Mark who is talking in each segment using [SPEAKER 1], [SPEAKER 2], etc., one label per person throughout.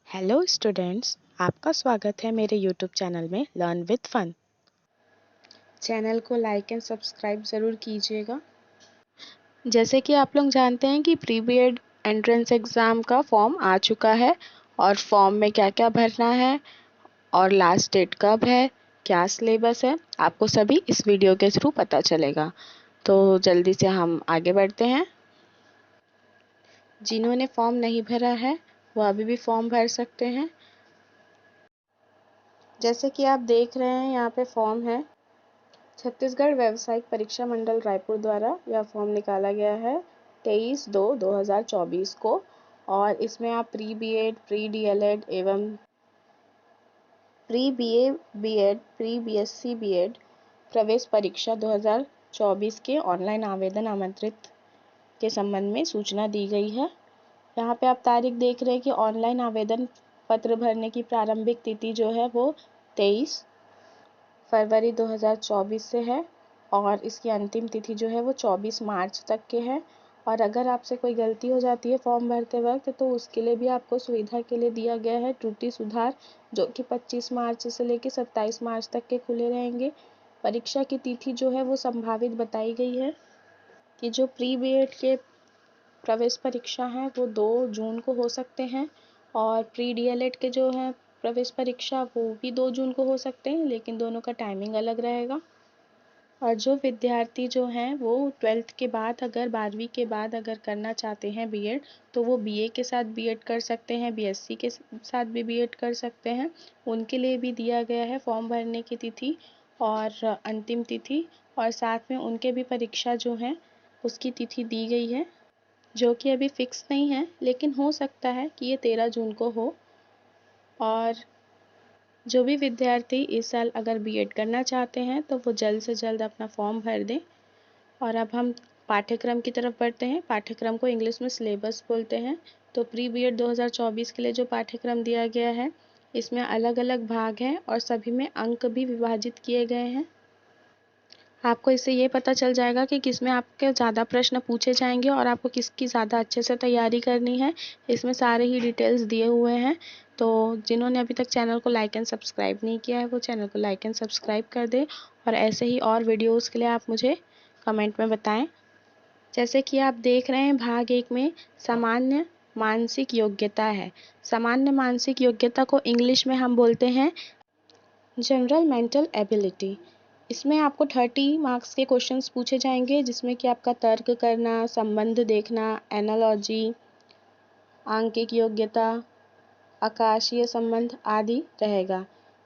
[SPEAKER 1] Hello students, आपका स्वागत है मेरे यूट्यूब चैनल में लर्न विद फन। चैनल को लाइक एंड सब्सक्राइब ज़रूर कीजिएगा। जैसे कि आप लोग जानते हैं कि प्री बीएड एंट्रेंस एग्ज़ाम का फॉर्म आ चुका है और फॉर्म में क्या क्या भरना है और लास्ट डेट कब है, क्या सिलेबस है, आपको सभी इस वीडियो के थ्रू पता चलेगा। तो जल्दी से हम आगे बढ़ते हैं। जिन्होंने फॉर्म नहीं भरा है वो अभी भी फॉर्म भर सकते हैं। जैसे कि आप देख रहे हैं यहाँ पे फॉर्म है। छत्तीसगढ़ व्यावसायिक परीक्षा मंडल रायपुर द्वारा यह फॉर्म निकाला गया है 23/2/2024 को और इसमें आप प्री बीएड, प्री डीएलएड एवं pre BA BEd, pre BSc BEd प्रवेश परीक्षा 2024 के ऑनलाइन आवेदन आमंत्रित के संबंध में सूचना दी गई है। यहाँ पे आप तारीख देख रहे हैं कि ऑनलाइन आवेदन पत्र भरने की प्रारंभिक तिथि जो है वो 23 फरवरी 2024 से है और इसकी अंतिम तिथि जो है वो 24 मार्च तक के है। और अगर आपसे कोई गलती हो जाती है फॉर्म भरते वक्त तो उसके लिए भी आपको सुविधा के लिए दिया गया है त्रुटि सुधार, जो कि 25 मार्च से लेकर 27 मार्च तक के खुले रहेंगे। परीक्षा की तिथि जो है वो संभावित बताई गई है कि जो प्री बीएड के प्रवेश परीक्षा हैं वो 2 जून को हो सकते हैं और प्री डीएलएड के जो हैं प्रवेश परीक्षा वो भी 2 जून को हो सकते हैं, लेकिन दोनों का टाइमिंग अलग रहेगा। और जो विद्यार्थी जो हैं वो 12th के बाद अगर 12वीं के बाद अगर करना चाहते हैं बीएड तो वो बीए के साथ बीएड कर सकते हैं, बीएससी के साथ भी बीएड कर सकते हैं। उनके लिए भी दिया गया है फॉर्म भरने की तिथि और अंतिम तिथि और साथ में उनके भी परीक्षा जो है उसकी तिथि दी गई है, जो कि अभी फिक्स नहीं है, लेकिन हो सकता है कि ये 13 जून को हो। और जो भी विद्यार्थी इस साल अगर बीएड करना चाहते हैं तो वो जल्द से जल्द अपना फॉर्म भर दें। और अब हम पाठ्यक्रम की तरफ बढ़ते हैं। पाठ्यक्रम को इंग्लिश में सिलेबस बोलते हैं। तो प्री बीएड 2024 के लिए जो पाठ्यक्रम दिया गया है इसमें अलग अलग भाग हैं और सभी में अंक भी विभाजित किए गए हैं। आपको इससे ये पता चल जाएगा कि किसमें आपके ज़्यादा प्रश्न पूछे जाएंगे और आपको किसकी ज़्यादा अच्छे से तैयारी करनी है। इसमें सारे ही डिटेल्स दिए हुए हैं। तो जिन्होंने अभी तक चैनल को लाइक एंड सब्सक्राइब नहीं किया है वो चैनल को लाइक एंड सब्सक्राइब कर दें और ऐसे ही और वीडियोज़ के लिए आप मुझे कमेंट में बताएं। जैसे कि आप देख रहे हैं भाग 1 में सामान्य मानसिक योग्यता है। सामान्य मानसिक योग्यता को इंग्लिश में हम बोलते हैं जनरल मेंटल एबिलिटी। इसमें आपको 30 मार्क्स के क्वेश्चंस पूछे जाएंगे जिसमें कि आपका तर्क करना, संबंध देखना, एनालॉजी, आंकिक योग्यता, आकाशीय संबंध आदि रहेगा।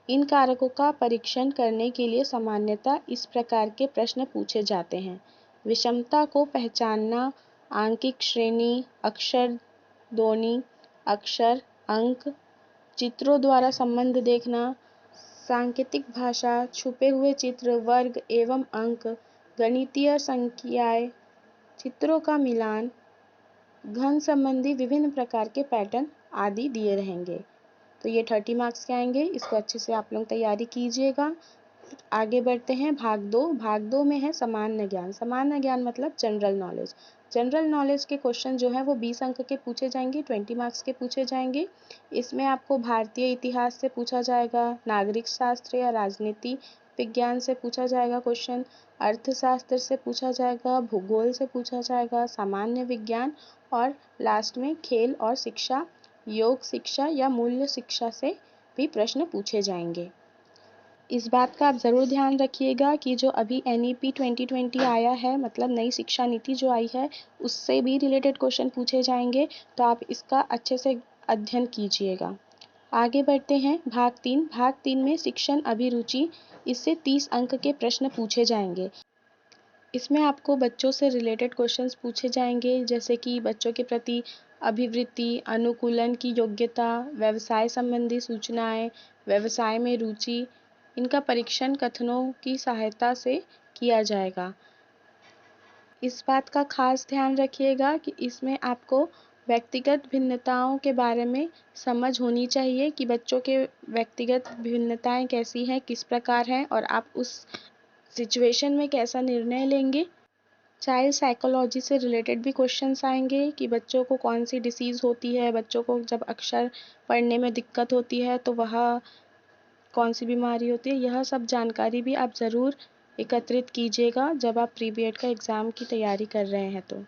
[SPEAKER 1] इन कारकों का परीक्षण करने के लिए सामान्यतः इस प्रकार के प्रश्न पूछे जाते हैं। विषमता को पहचानना, आंकिक श्रेणी, अक्षर ध्वनि, अक्षर, अंक, चित्रों द्वारा संबंध देखना, सांकेतिक भाषा, छुपे हुए चित्र, वर्ग एवं अंक, गणितीय संख्याएं, चित्रों का मिलान, घन संबंधी विभिन्न प्रकार के पैटर्न आदि दिए रहेंगे। तो ये 30 मार्क्स के आएंगे। इसको अच्छे से आप लोग तैयारी कीजिएगा। आगे बढ़ते हैं भाग 2। भाग 2 में है सामान्य ज्ञान। सामान्य ज्ञान मतलब जनरल नॉलेज। जनरल नॉलेज के क्वेश्चन जो है वो 20 अंक के पूछे जाएंगे, 20 मार्क्स के पूछे जाएंगे। इसमें आपको भारतीय इतिहास से पूछा जाएगा, नागरिक शास्त्र या राजनीति विज्ञान से पूछा जाएगा क्वेश्चन, अर्थशास्त्र से पूछा जाएगा, भूगोल से पूछा जाएगा, सामान्य विज्ञान और लास्ट में खेल और शिक्षा, योग शिक्षा या मूल्य शिक्षा से भी प्रश्न पूछे जाएंगे। इस बात का आप ज़रूर ध्यान रखिएगा कि जो अभी NEP 2020 आया है, मतलब नई शिक्षा नीति जो आई है, उससे भी रिलेटेड क्वेश्चन पूछे जाएंगे, तो आप इसका अच्छे से अध्ययन कीजिएगा। आगे बढ़ते हैं भाग 3। भाग 3 में शिक्षण अभिरुचि, इससे 30 अंक के प्रश्न पूछे जाएंगे। इसमें आपको बच्चों से रिलेटेड क्वेश्चंस पूछे जाएंगे, जैसे कि बच्चों के प्रति अभिवृत्ति, अनुकूलन की योग्यता, व्यवसाय संबंधी सूचनाएं, व्यवसाय में रुचि, इनका परीक्षण कथनों की सहायता से किया जाएगा। इस बात का खास ध्यान रखिएगा कि इसमें आपको व्यक्तिगत भिन्नताओं के बारे में समझ होनी चाहिए कि बच्चों के व्यक्तिगत भिन्नताएं कैसी हैं, किस प्रकार हैं और आप उस सिचुएशन में कैसा निर्णय लेंगे। चाइल्ड साइकोलॉजी से रिलेटेड भी क्वेश्चंस आएंगे कि बच्चों को कौन सी डिसीज़ होती है, बच्चों को जब अक्षर पढ़ने में दिक्कत होती है तो वह कौन सी बीमारी होती है। यह सब जानकारी भी आप ज़रूर एकत्रित कीजिएगा जब आप प्री बीएड का एग्ज़ाम की तैयारी कर रहे हैं तो।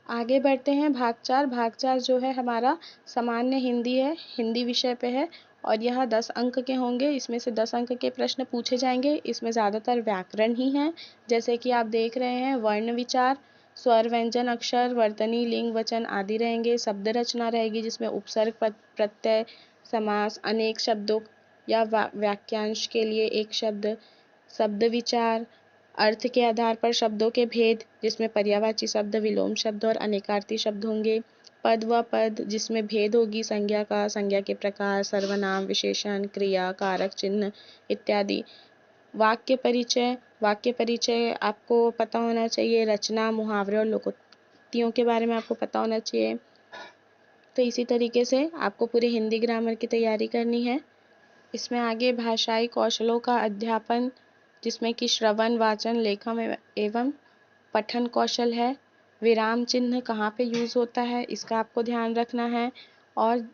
[SPEAKER 1] आगे बढ़ते हैं। भाग 4। भाग 4 जो है हमारा सामान्य हिंदी है, हिंदी विषय पे है और यह 10 अंक के होंगे। इसमें से 10 अंक के प्रश्न पूछे जाएंगे। इसमें ज़्यादातर व्याकरण ही हैं, जैसे कि आप देख रहे हैं वर्ण विचार, स्वर व्यंजन अक्षर, वर्तनी लिंग वचन आदि रहेंगे। शब्द रचना रहेगी जिसमें उपसर्ग प्रत्यय समास अनेक शब्दों या वाक्यांश के लिए एक शब्द, शब्द विचार, अर्थ के आधार पर शब्दों के भेद जिसमें पर्यायवाची शब्द, विलोम शब्द और अनेकार्थी शब्द होंगे। पद व पद जिसमें भेद होगी, संज्ञा का, संज्ञा के प्रकार, सर्वनाम, विशेषण, क्रिया, कारक चिन्ह इत्यादि। वाक्य परिचय, वाक्य परिचय आपको पता होना चाहिए। रचना, मुहावरे और लोकोक्तियों के बारे में आपको पता होना चाहिए। तो इसी तरीके से आपको पूरे हिंदी ग्रामर की तैयारी करनी है। इसमें आगे भाषाई कौशलों का अध्यापन जिसमें कि श्रवण, वाचन, लेखन एवं पठन कौशल है। विराम चिन्ह कहाँ पे यूज़ होता है इसका आपको ध्यान रखना है और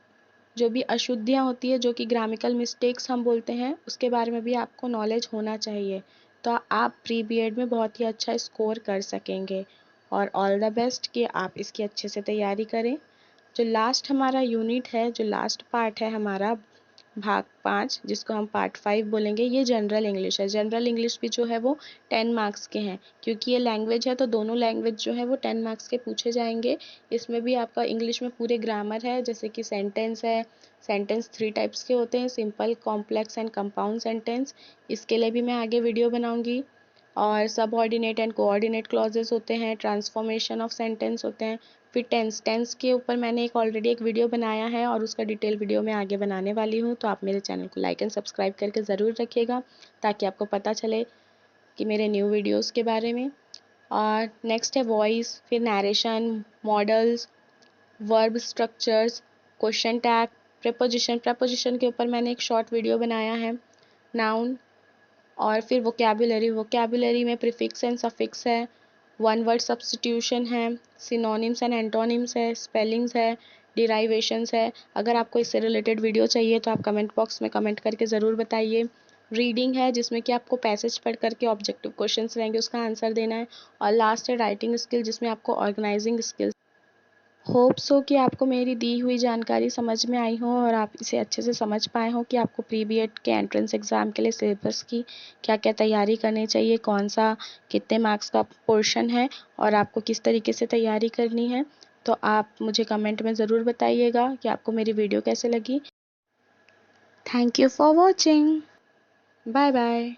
[SPEAKER 1] जो भी अशुद्धियाँ होती है, जो कि ग्रामिकल मिस्टेक्स हम बोलते हैं, उसके बारे में भी आपको नॉलेज होना चाहिए। तो आप प्री बीएड में बहुत ही अच्छा स्कोर कर सकेंगे और ऑल द बेस्ट कि आप इसकी अच्छे से तैयारी करें। जो लास्ट हमारा यूनिट है, जो लास्ट पार्ट है हमारा भाग 5 जिसको हम पार्ट 5 बोलेंगे, ये जनरल इंग्लिश है। जनरल इंग्लिश भी जो है वो 10 मार्क्स के हैं, क्योंकि ये लैंग्वेज है तो दोनों लैंग्वेज जो है वो 10 मार्क्स के पूछे जाएंगे। इसमें भी आपका इंग्लिश में पूरे ग्रामर है, जैसे कि सेंटेंस है। सेंटेंस 3 टाइप्स के होते हैं, simple, complex and compound sentence. इसके लिए भी मैं आगे वीडियो बनाऊंगी। और सबऑर्डिनेट एंड कोऑर्डिनेट क्लॉजेस होते हैं, ट्रांसफॉर्मेशन ऑफ सेंटेंस होते हैं। फिर टेंस, टेंस के ऊपर मैंने ऑलरेडी एक वीडियो बनाया है और उसका डिटेल वीडियो मैं आगे बनाने वाली हूँ, तो आप मेरे चैनल को लाइक एंड सब्सक्राइब करके ज़रूर रखिएगा ताकि आपको पता चले कि मेरे न्यू वीडियोस के बारे में। और नेक्स्ट है वॉइस, फिर narration, models, verb structures, question tag, preposition. Preposition के ऊपर मैंने एक शॉर्ट वीडियो बनाया है। नाउन और फिर वोकैबुलरी, वोकैबुलरी में प्रीफिक्स एंड सफिक्स है, वन वर्ड सब्स्टिट्यूशन है, सिनोनिम्स एंड एंटोनिम्स है, स्पेलिंग्स है, डिराइवेशंस है। अगर आपको इससे रिलेटेड वीडियो चाहिए तो आप कमेंट बॉक्स में कमेंट करके ज़रूर बताइए। रीडिंग है जिसमें कि आपको पैसेज पढ़ करके ऑब्जेक्टिव क्वेश्चंस रहेंगे, उसका आंसर देना है। और लास्ट है राइटिंग स्किल जिसमें आपको ऑर्गेनाइजिंग स्किल्स। होप सो कि आपको मेरी दी हुई जानकारी समझ में आई हो और आप इसे अच्छे से समझ पाए हो कि आपको प्री बीएड के एंट्रेंस एग्ज़ाम के लिए सिलेबस की क्या क्या तैयारी करनी चाहिए, कौन सा कितने मार्क्स का पोर्शन है और आपको किस तरीके से तैयारी करनी है। तो आप मुझे कमेंट में ज़रूर बताइएगा कि आपको मेरी वीडियो कैसे लगी। Thank you for watching. Bye bye.